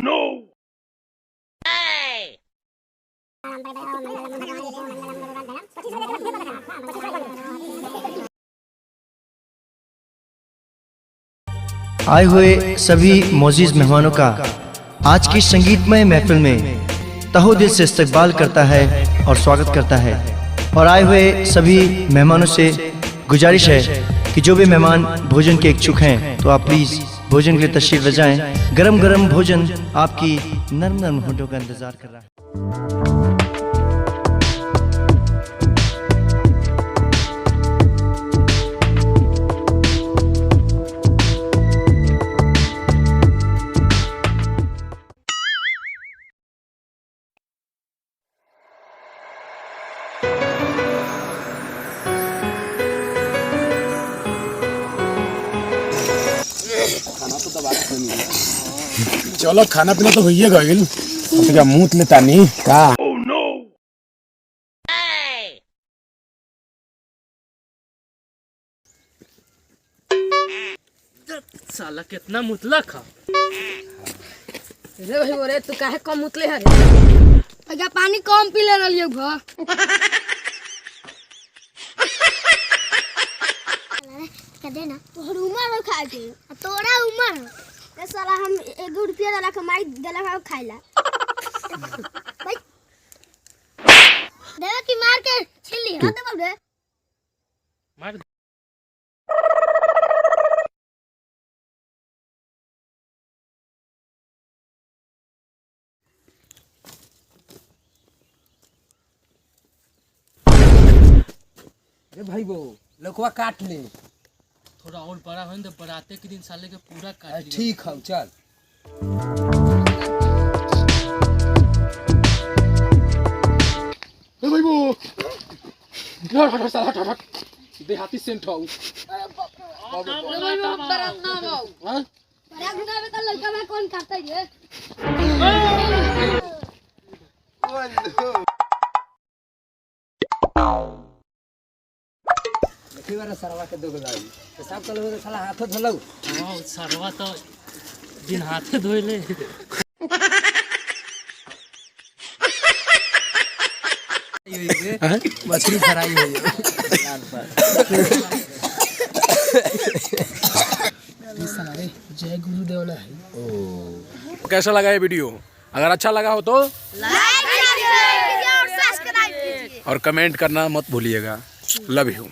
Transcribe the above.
आए हुए सभी मोअज़्ज़िज़ मेहमानों का आज की संगीतमय महफिल में तहे दिल से इस्तकबाल करता है और स्वागत करता है। और आए हुए सभी मेहमानों से गुजारिश है कि जो भी मेहमान भोजन के इच्छुक हैं तो आप प्लीज़ भोजन के लिए तशरीफ़ ले जाएं। गरम गरम भोजन आपकी नरम नरम होठों का इंतज़ार कर रहा है। चलो खाना पीना तो होइए गइल, तो क्या मुंह लेता नहीं का। साला कितना मुतला खा रे भाई बोरे तू काहे कम मुतले है रे? अगा पानी कम पी ले रलियो भ कदे ना तोहर उमर खाए के तोरा उमर के साला हम 1 रुपया वाला कमाई देला खा खाइला भाई देवा की मार के छिली हां दे बाबू मार अरे भाई वो लकवा काट ले। थोड़ा और बड़ा हो तो बराते के दिन साले के पूरा काट लिया। ठीक है चल। भाई वो हट साला हट देहाती सेंट हो। रे भाई वो बरात ना बाऊ हां बरात गुना में त लड़का में कौन काटता है? देखी बार सरवा के दोगला तो सब कल हो साला हाथ धोलौ। हां सरवा तो दिन हाथे धोइले। मछली फ्राई हो लाल पर। जय गुरुदेव ना है। कैसा लगा ये वीडियो? अगर अच्छा लगा हो तो लाइक कीजिए और सब्सक्राइब कीजिए और कमेंट करना मत भूलिएगा। Love you.